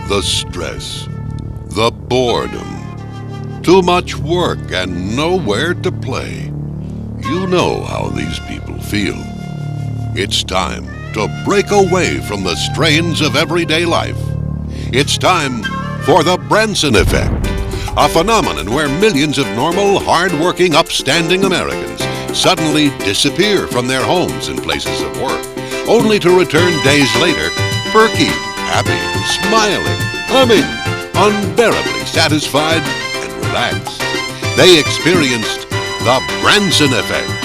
The stress, the boredom, too much work and nowhere to play. You know how these people feel. It's time to break away from the strains of everyday life. It's time for the Branson Effect, a phenomenon where millions of normal, hard-working, upstanding Americans suddenly disappear from their homes and places of work, only to return days later perky, happy, smiling, humming, unbearably satisfied and relaxed. They experienced the Branson Effect.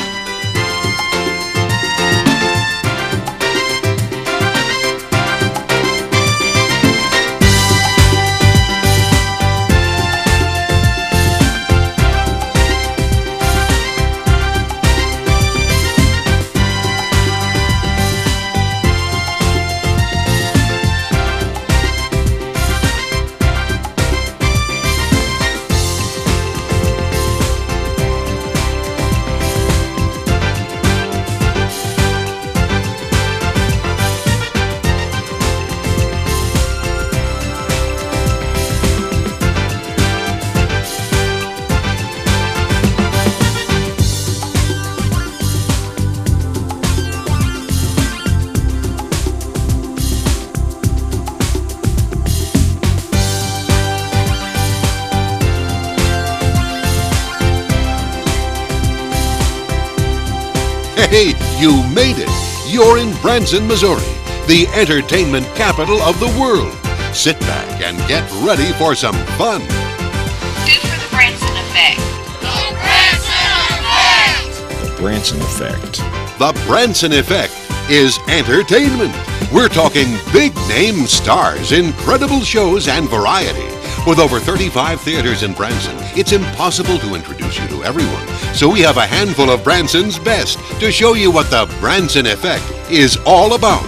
Hey, you made it! You're in Branson, Missouri, the entertainment capital of the world. Sit back and get ready for some fun. Do for the Branson Effect. The Branson Effect! The Branson Effect. The Branson Effect is entertainment. We're talking big-name stars, incredible shows, and variety. With over 35 theaters in Branson, it's impossible to introduce you to everyone. So we have a handful of Branson's best to show you what the Branson Effect is all about.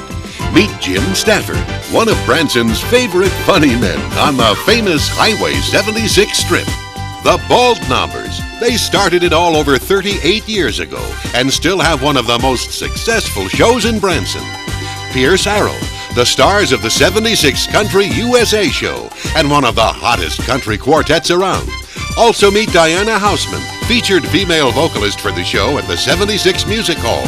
Meet Jim Stafford, one of Branson's favorite funny men on the famous Highway 76 strip. The Bald Knobbers. They started it all over 38 years ago and still have one of the most successful shows in Branson. Pierce Arrow, the stars of the 76 Country USA show and one of the hottest country quartets around. Also meet Diana Hausman, featured female vocalist for the show at the 76 Music Hall.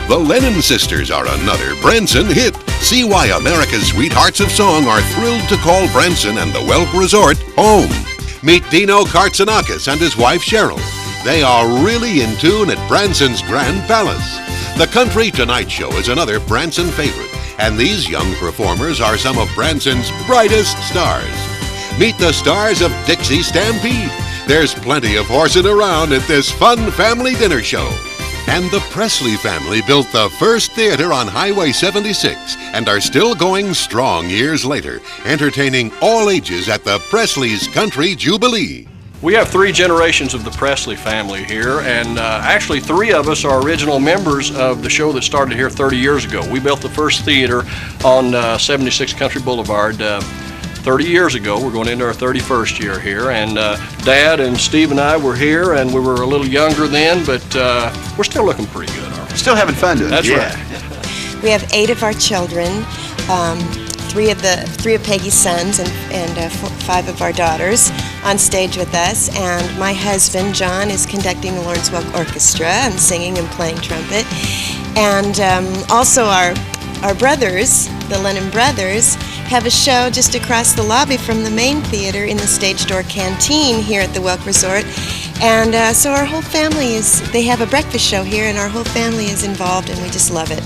The Lennon Sisters are another Branson hit. See why America's sweethearts of song are thrilled to call Branson and the Welk Resort home. Meet Dino Kartsanakis and his wife Cheryl. They are really in tune at Branson's Grand Palace. The Country Tonight Show is another Branson favorite, and these young performers are some of Branson's brightest stars. Meet the stars of Dixie Stampede. There's plenty of horsing around at this fun family dinner show. And the Presley family built the first theater on Highway 76 and are still going strong years later, entertaining all ages at the Presley's Country Jubilee. We have 3 generations of the Presley family here, and actually 3 of us are original members of the show that started here 30 years ago. We built the first theater on 76 Country Boulevard 30 years ago. We're going into our 31st year here, and Dad and Steve and I were here, and we were a little younger then, but we're still looking pretty good, aren't we? Still having fun doing it. That's right. We have 8 of our children, 3 of Peggy's sons and 5 of our daughters on stage with us, and my husband John is conducting the Lawrence Welk Orchestra and singing and playing trumpet, and also our brothers, the Lennon brothers, have a show just across the lobby from the main theater in the Stage Door Canteen here at the Welk Resort. And so our whole family they have a breakfast show here, and our whole family is involved, and we just love it.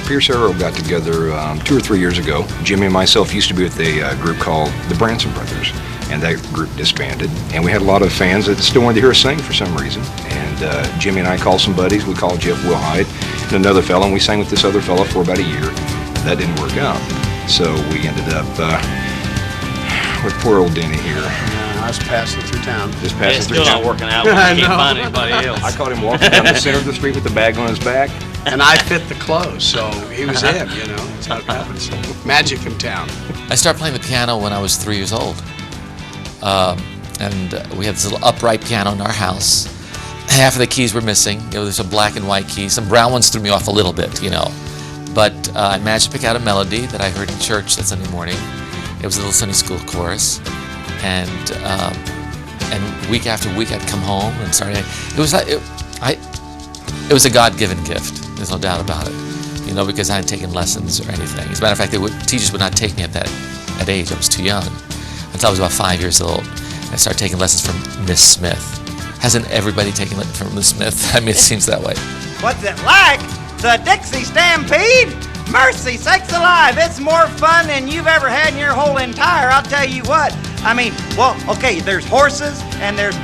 Pierce Arrow got together 2 or 3 years ago. Jimmy and myself used to be with a group called the Branson Brothers, and that group disbanded. And we had a lot of fans that still wanted to hear us sing for some reason. And Jimmy and I called some buddies. We called Jeff Wilhite and another fellow, and we sang with this other fellow for about a year. That didn't work out. So we ended up with poor old Denny here. I was passing through town. Just passing through Still town. not working out. We can't find anybody else. I caught him walking down the center of the street with the bag on his back. And I fit the clothes, so he was him, you know. That's how it happens. Magic in town. I started playing the piano when I was 3 years old. And we had this little upright piano in our house. Half of the keys were missing. You know, there's some black and white keys. Some brown ones threw me off a little bit, you know. But I managed to pick out a melody that I heard in church that Sunday morning. It was a little Sunday school chorus, and week after week I'd come home and start. It was like it was a God-given gift. There's no doubt about it. You know, because I hadn't taken lessons or anything. As a matter of fact, teachers would not take me at that age. I was too young. Until I was about 5 years old, I started taking lessons from Miss Smith. Hasn't everybody taken lessons from Miss Smith? I mean, it seems that way. What's it like? The Dixie Stampede? Mercy sakes alive, it's more fun than you've ever had in your whole entire, I'll tell you what. I mean, well, okay, there's horses, and there's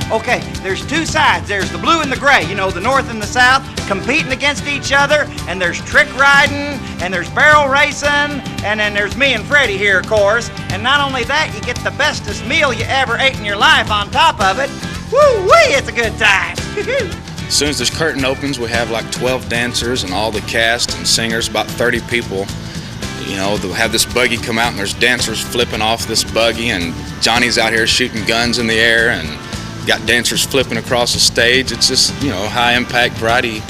two sides. There's the blue and the gray, you know, the north and the south, competing against each other, and there's trick riding, and there's barrel racing, and then there's me and Freddie here, of course. And not only that, you get the bestest meal you ever ate in your life on top of it. Woo-wee, it's a good time. As soon as this curtain opens, we have like 12 dancers and all the cast and singers, about 30 people. You know, they'll have this buggy come out and there's dancers flipping off this buggy, and Johnny's out here shooting guns in the air and got dancers flipping across the stage. It's just, you know, high impact variety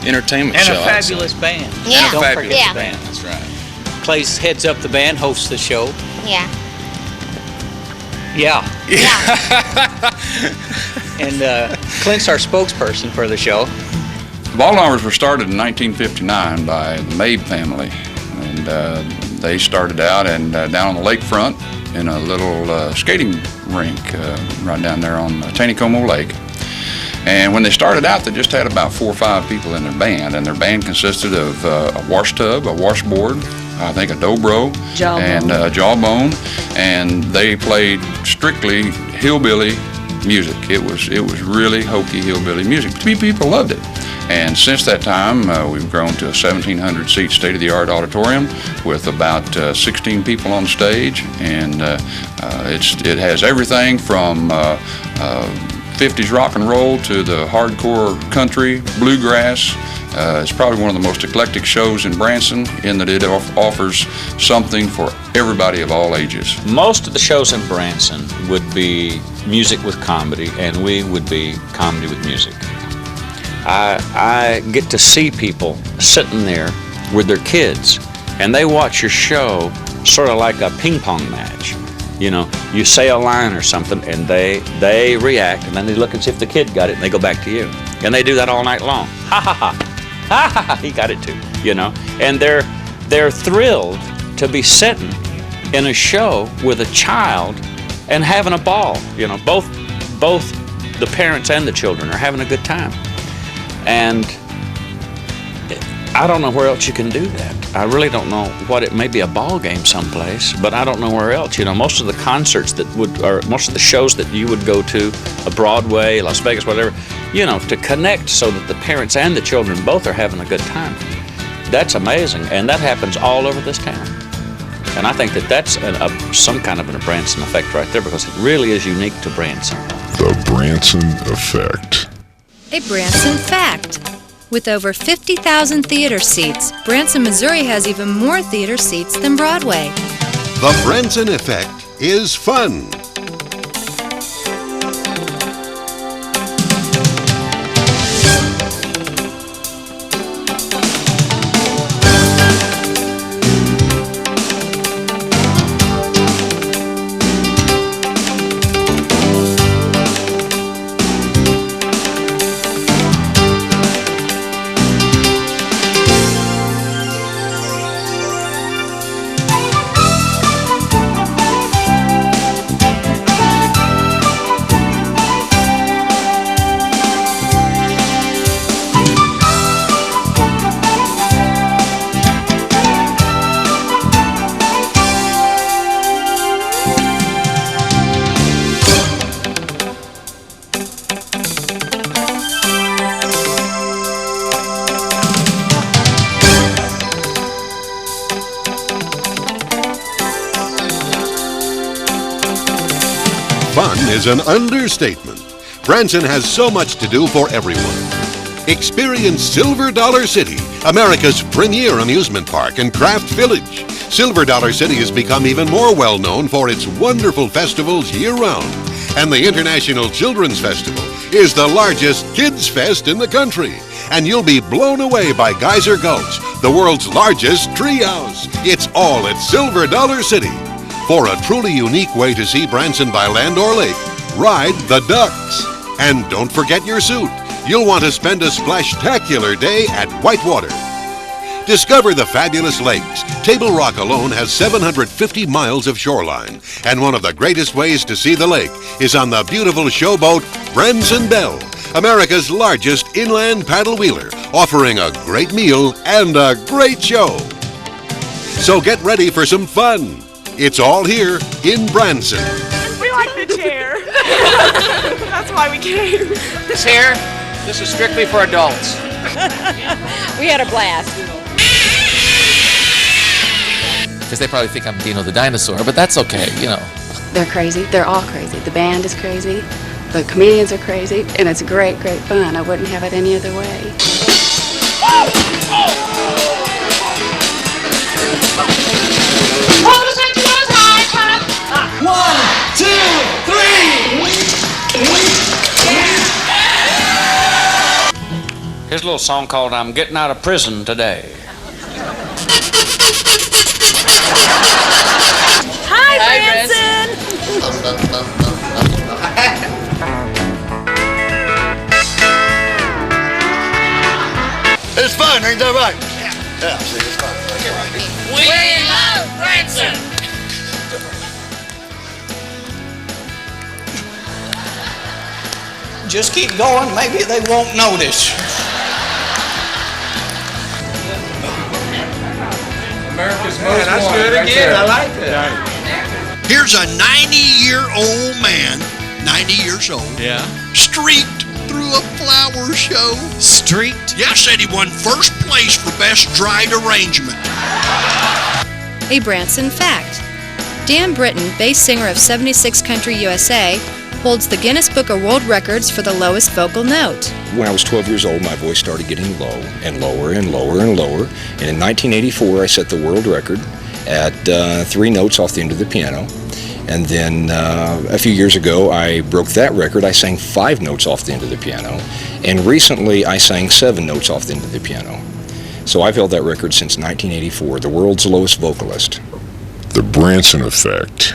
entertainment show. And a fabulous band. Yeah. Don't fabulous forget the band. band. That's right. Clay's heads up the band, hosts the show. Yeah. Yeah. Yeah. And Clint's our spokesperson for the show. The Baldwiners were started in 1959 by the Mabe family, and they started out and down on the lakefront in a little skating rink right down there on Taneycomo Lake. And when they started out, they just had about 4 or 5 people in their band, and their band consisted of a wash tub, a washboard, I think a dobro, and a jawbone, and they played strictly hillbilly music. It was really hokey hillbilly music. People loved it. And since that time, we've grown to a 1,700-seat state-of-the-art auditorium with about 16 people on stage, and it has everything from 50s rock and roll to the hardcore country, bluegrass. It's probably one of the most eclectic shows in Branson in that it offers something for everybody of all ages. Most of the shows in Branson would be music with comedy, and we would be comedy with music. I get to see people sitting there with their kids, and they watch your show sort of like a ping pong match. You know, you say a line or something, and they react, and then they look and see if the kid got it, and they go back to you. And they do that all night long. Ha ha ha. Ha ha ha, he got it too, you know. And they're thrilled to be sitting in a show with a child and having a ball. You know, both the parents and the children are having a good time. And I don't know where else you can do that. I really don't know what it may be, a ball game someplace, but I don't know where else. You know, most of the concerts most of the shows that you would go to, a Broadway, Las Vegas, whatever, you know, to connect so that the parents and the children both are having a good time. That's amazing, and that happens all over this town. And I think that's some kind of a Branson effect right there, because it really is unique to Branson. The Branson Effect. A Branson fact. With over 50,000 theater seats, Branson, Missouri has even more theater seats than Broadway. The Branson Effect is fun. Fun is an understatement. Branson has so much to do for everyone. Experience Silver Dollar City, America's premier amusement park and craft village. Silver Dollar City has become even more well-known for its wonderful festivals year-round. And the International Children's Festival is the largest kids' fest in the country. And you'll be blown away by Geyser Gulch, the world's largest treehouse. It's all at Silver Dollar City. For a truly unique way to see Branson by land or lake, ride the Ducks. And don't forget your suit. You'll want to spend a splashtacular day at Whitewater. Discover the fabulous lakes. Table Rock alone has 750 miles of shoreline, and one of the greatest ways to see the lake is on the beautiful showboat Branson Belle, America's largest inland paddle wheeler, offering a great meal and a great show. So get ready for some fun. It's all here in Branson. We like the chair. That's why we came. This here, this is strictly for adults. We had a blast. Because they probably think I'm Dino the dinosaur, but that's okay, you know. They're crazy. They're all crazy. The band is crazy. The comedians are crazy. And it's great, great fun. I wouldn't have it any other way. One, two, three. Here's a little song called I'm Getting Out of Prison Today. Hi, Branson. It's fun, ain't that right? Yeah, see, it's fun. We love Branson. Just keep going, maybe they won't notice. America's Yeah, that's good again. I like that. Here's a 90-year-old man, 90 years old. Yeah. Streaked through a flower show. Streaked? Yeah, said he won first place for best dried arrangement. A Branson fact. Dan Britton, bass singer of 76 Country USA, holds the Guinness Book of World Records for the lowest vocal note. When I was 12 years old, my voice started getting low and lower and lower and lower. And in 1984, I set the world record at 3 notes off the end of the piano. And then a few years ago, I broke that record. I sang 5 notes off the end of the piano. And recently, I sang 7 notes off the end of the piano. So I've held that record since 1984, the world's lowest vocalist. The Branson Effect.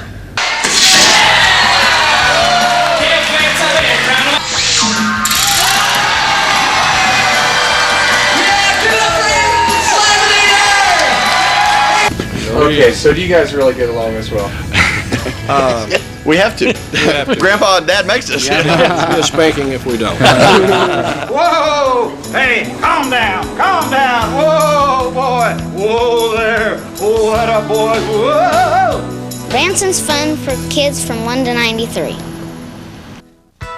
Okay, so do you guys really get along as well? We have to. Grandpa and Dad makes us. Yeah, a spanking if we don't. Whoa! Hey, calm down, calm down. Whoa, boy. Whoa there. Whoa, what up, boys. Whoa! Branson's fun for kids from 1 to 93.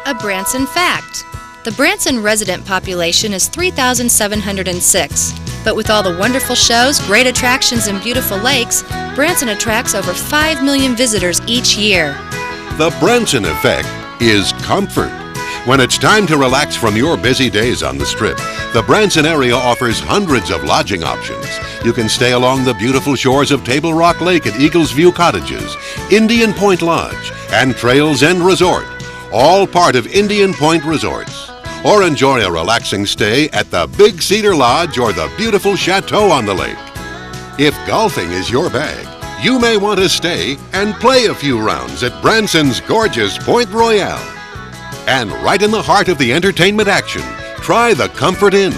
A Branson fact. The Branson resident population is 3,706. But with all the wonderful shows, great attractions, and beautiful lakes, Branson attracts over 5 million visitors each year. The Branson Effect is comfort. When it's time to relax from your busy days on the Strip, the Branson area offers hundreds of lodging options. You can stay along the beautiful shores of Table Rock Lake at Eagles View Cottages, Indian Point Lodge, and Trails End Resort, all part of Indian Point Resorts. Or enjoy a relaxing stay at the Big Cedar Lodge or the beautiful chateau on the lake. If golfing is your bag, you may want to stay and play a few rounds at Branson's gorgeous Point Royale. And right in the heart of the entertainment action, try the Comfort Inn,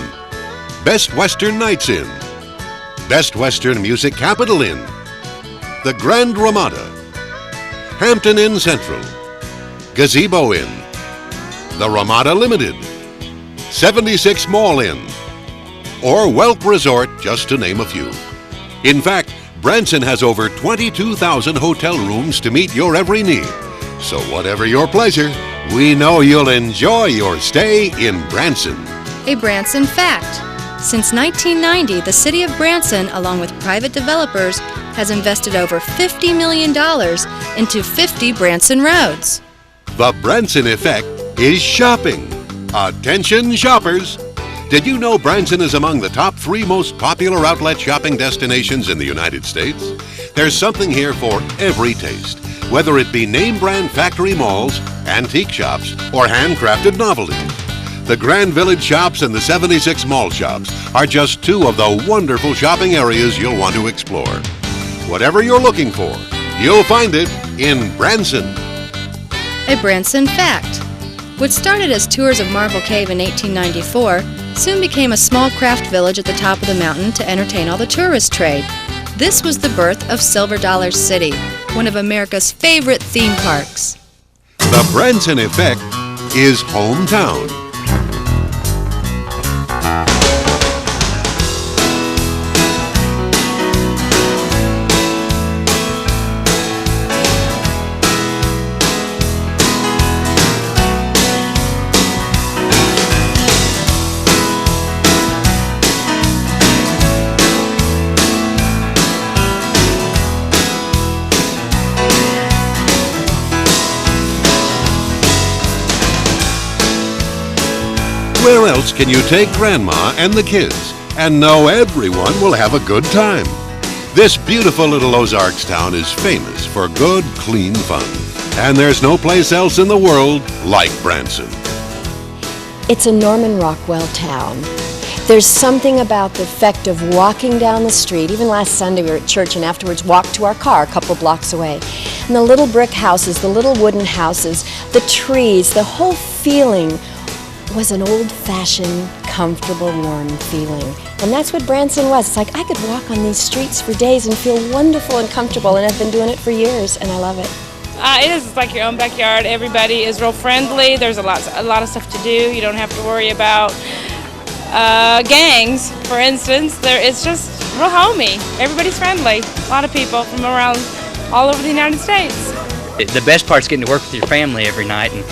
Best Western Nights Inn, Best Western Music Capital Inn, the Grand Ramada, Hampton Inn Central, Gazebo Inn, the Ramada Limited, 76 Mall Inn, or Welk Resort, just to name a few. In fact, Branson has over 22,000 hotel rooms to meet your every need. So whatever your pleasure, we know you'll enjoy your stay in Branson. A Branson fact. Since 1990, the city of Branson, along with private developers, has invested over $50 million into 50 Branson roads. The Branson Effect is shopping. Attention shoppers! Did you know Branson is among the top 3 most popular outlet shopping destinations in the United States? There's something here for every taste, whether it be name brand factory malls, antique shops, or handcrafted novelties. The Grand Village shops and the 76 mall shops are just 2 of the wonderful shopping areas you'll want to explore. Whatever you're looking for, You'll find it in Branson. A Branson Fact. What started as tours of Marble Cave in 1894 soon became a small craft village at the top of the mountain to entertain all the tourist trade. This was the birth of Silver Dollar City, one of America's favorite theme parks. The Branson Effect is hometown. Where else can you take Grandma and the kids and know everyone will have a good time? This beautiful little Ozarks town is famous for good, clean fun. And there's no place else in the world like Branson. It's a Norman Rockwell town. There's something about the effect of walking down the street. Even last Sunday we were at church and afterwards walked to our car a couple blocks away. And the little brick houses, the little wooden houses, the trees, the whole feeling was an old-fashioned, comfortable, warm feeling. And that's what Branson was. It's like I could walk on these streets for days and feel wonderful and comfortable, and I've been doing it for years, and I love it. It is like your own backyard. Everybody is real friendly. There's a lot of stuff to do. You don't have to worry about gangs, for instance. It's just real homey. Everybody's friendly. A lot of people from around all over the United States. The best part's getting to work with your family every night, and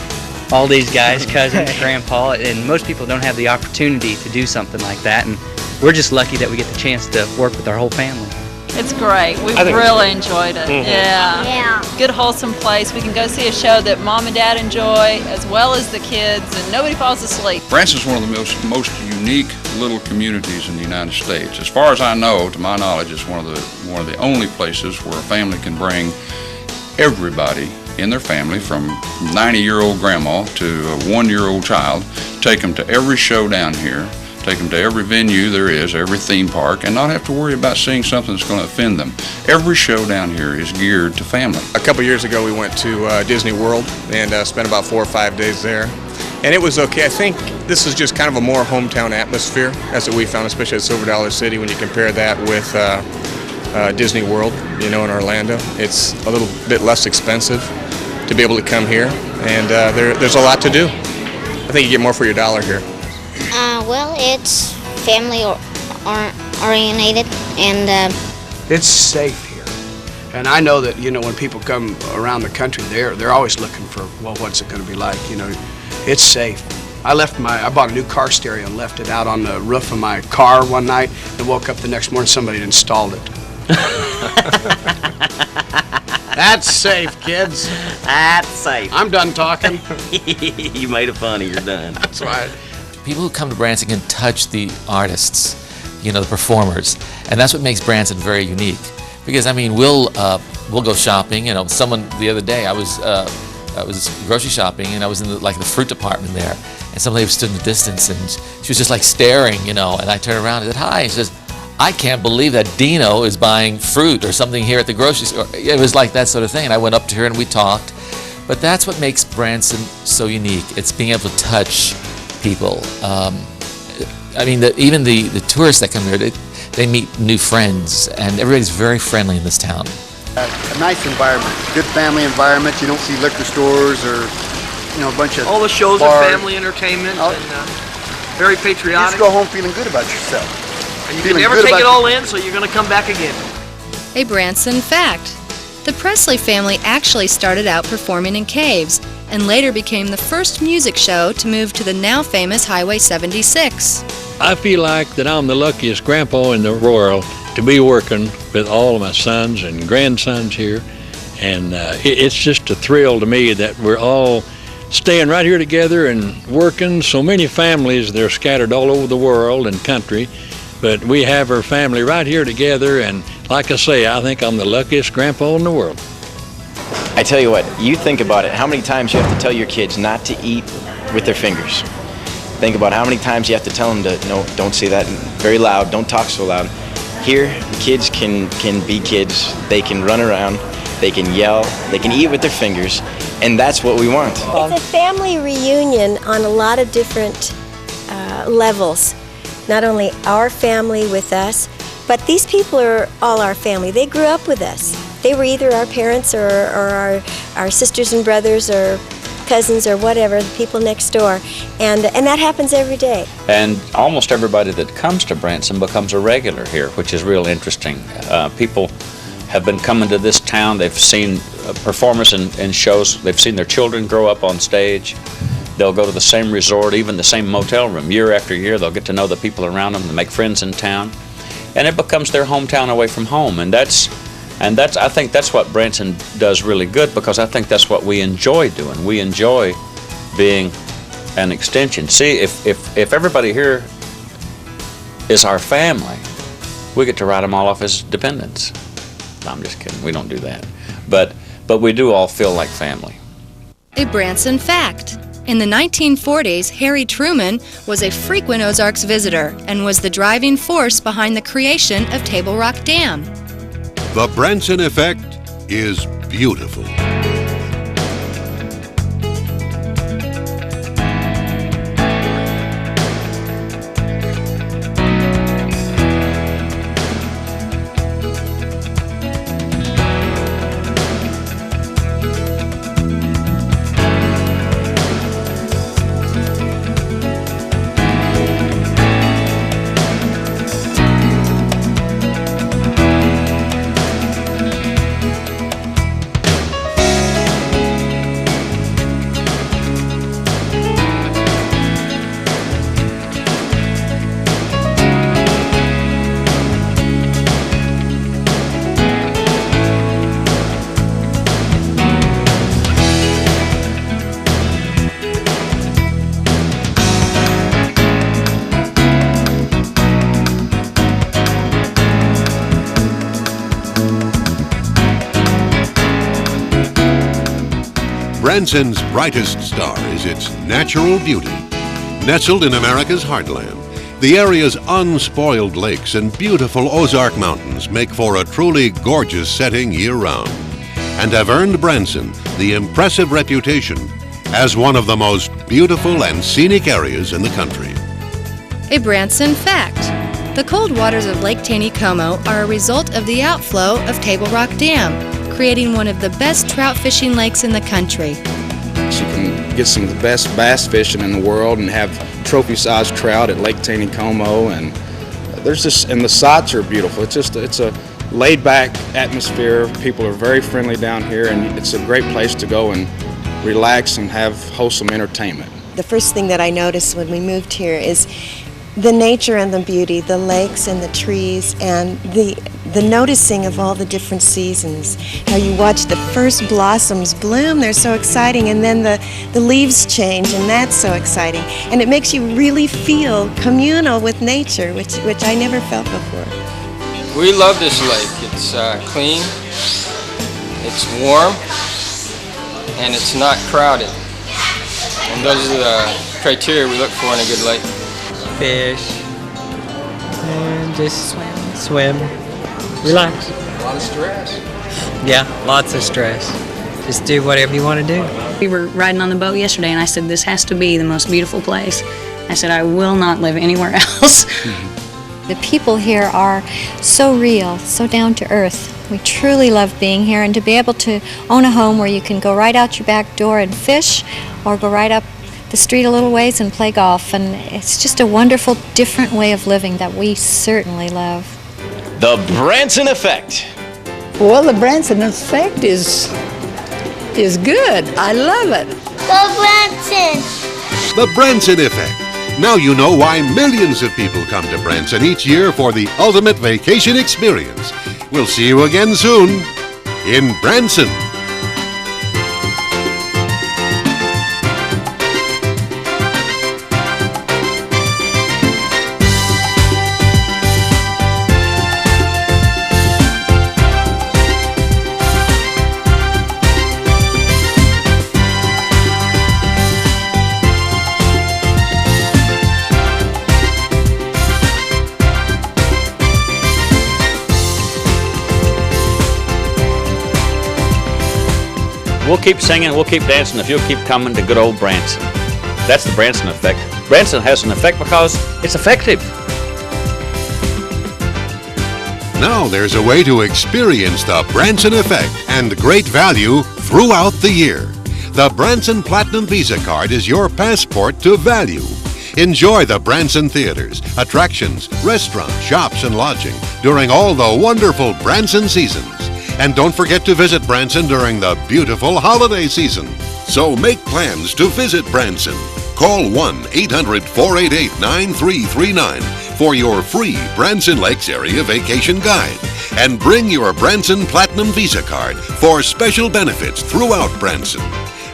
all these guys, cousins, grandpa, and most people don't have the opportunity to do something like that, and we're just lucky that we get the chance to work with our whole family. It's great. We really enjoyed it. Mhm. Yeah. Good, wholesome place. We can go see a show that Mom and Dad enjoy, as well as the kids, and nobody falls asleep. Branson's one of the most unique little communities in the United States. As far as I know, to my knowledge, it's one of the only places where a family can bring everybody in their family, from 90-year-old grandma to a 1-year-old child, take them to every show down here, take them to every venue there is, every theme park, and not have to worry about seeing something that's going to offend them. Every show down here is geared to family. A couple years ago we went to Disney World and spent about 4 or 5 days there. And it was okay. I think this is just kind of a more hometown atmosphere. That's what we found, especially at Silver Dollar City, when you compare that with Disney World, in Orlando. It's a little bit less expensive to be able to come here, and there's a lot to do. I think you get more for your dollar here. Well, it's family oriented, and it's safe here. And I know that when people come around the country, they're always looking for, well, what's it going to be like? It's safe. I bought a new car stereo and left it out on the roof of my car one night, and woke up the next morning somebody had installed it. That's safe, kids. That's safe. I'm done talking. You made it funny. You're done. That's right. People who come to Branson can touch the artists, the performers, and that's what makes Branson very unique. Because we'll go shopping. Someone the other day I was grocery shopping, and I was in the fruit department there, and some lady stood in the distance, and she was just staring, and I turned around and said hi. And she says, "I can't believe that Dino is buying fruit or something here at the grocery store." It was like that sort of thing. And I went up to her and we talked. But that's what makes Branson so unique. It's being able to touch people. Even the tourists that come here, they meet new friends, and everybody's very friendly in this town. A nice environment, good family environment. You don't see liquor stores or a bunch of all the shows bars. are family entertainment and very patriotic. You just go home feeling good about yourself. And you can never take it all in, so you're going to come back again. A Branson Fact. The Presley family actually started out performing in caves and later became the first music show to move to the now famous Highway 76. I feel like that I'm the luckiest grandpa in the world to be working with all of my sons and grandsons here. And it's just a thrill to me that we're all staying right here together and working. So many families, they're scattered all over the world and country, but we have our family right here together, and like I say, I think I'm the luckiest grandpa in the world. I tell you what, you think about it, how many times you have to tell your kids not to eat with their fingers. Think about how many times you have to tell them to, no, don't say that very loud, don't talk so loud. Here, the kids can be kids, they can run around, they can yell, they can eat with their fingers, and that's what we want. It's a family reunion on a lot of different levels. Not only our family with us, but these people are all our family. They grew up with us. They were either our parents or our sisters and brothers or cousins or whatever, the people next door. And that happens every day. And almost everybody that comes to Branson becomes a regular here, which is real interesting. People have been coming to this town. They've seen performers and shows. They've seen their children grow up on stage. They'll go to the same resort, even the same motel room. Year after year, they'll get to know the people around them, they make friends in town. And it becomes their hometown away from home. And I think that's what Branson does really good, because I think that's what we enjoy doing. We enjoy being an extension. See, if everybody here is our family, we get to write them all off as dependents. No, I'm just kidding. We don't do that. But we do all feel like family. A Branson fact. In the 1940s, Harry Truman was a frequent Ozarks visitor and was the driving force behind the creation of Table Rock Dam. The Branson Effect is beautiful. Branson's brightest star is its natural beauty. Nestled in America's heartland, the area's unspoiled lakes and beautiful Ozark Mountains make for a truly gorgeous setting year-round, and have earned Branson the impressive reputation as one of the most beautiful and scenic areas in the country. A Branson fact. The cold waters of Lake Taneycomo are a result of the outflow of Table Rock Dam, creating one of the best trout fishing lakes in the country. You can get some of the best bass fishing in the world and have trophy-sized trout at Lake Taneycomo, and and the sights are beautiful. It's a laid-back atmosphere. People are very friendly down here, and it's a great place to go and relax and have wholesome entertainment. The first thing that I noticed when we moved here is the nature and the beauty, the lakes and the trees, and the noticing of all the different seasons. How you watch the first blossoms bloom, they're so exciting, and then the leaves change, and that's so exciting. And it makes you really feel communal with nature, which I never felt before. We love this lake. It's clean, it's warm, and it's not crowded. And those are the criteria we look for in a good lake. Fish, and just swim, relax. A lot of stress. Yeah, lots of stress. Just do whatever you want to do. We were riding on the boat yesterday, and I said, this has to be the most beautiful place. I said, I will not live anywhere else. The people here are so real, so down to earth. We truly love being here, and to be able to own a home where you can go right out your back door and fish, or go right up the street a little ways and play golf, and it's just a wonderful, different way of living that we certainly love. The Branson Effect. Well, the Branson Effect is good. I love it. Go Branson! The Branson Effect. Now you know why millions of people come to Branson each year for the ultimate vacation experience. We'll see you again soon in Branson. we'll keep singing, we'll keep dancing if you'll keep coming to good old Branson. That's the Branson Effect. Branson has an effect because it's effective. Now there's a way to experience the Branson Effect and great value throughout the year. The Branson Platinum Visa Card is your passport to value. Enjoy the Branson theaters, attractions, restaurants, shops, and lodging during all the wonderful Branson seasons. And don't forget to visit Branson during the beautiful holiday season. So make plans to visit Branson. Call 1-800-488-9339 for your free Branson Lakes Area Vacation Guide. And bring your Branson Platinum Visa Card for special benefits throughout Branson.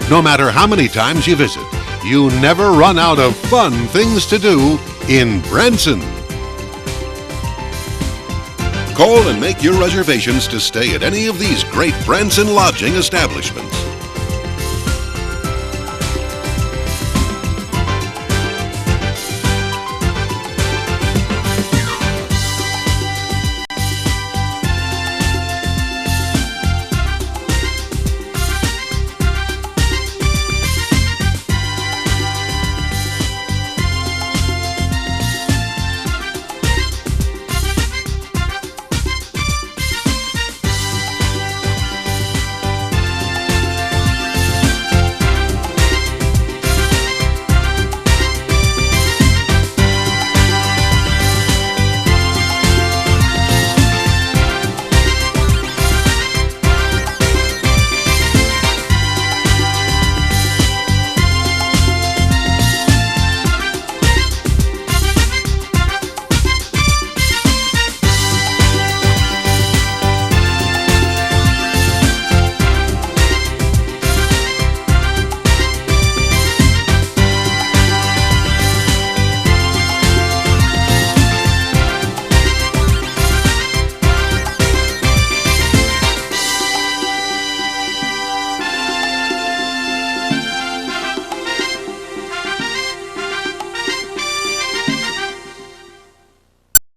No matter how many times you visit, you never run out of fun things to do in Branson. Call and make your reservations to stay at any of these great Branson lodging establishments.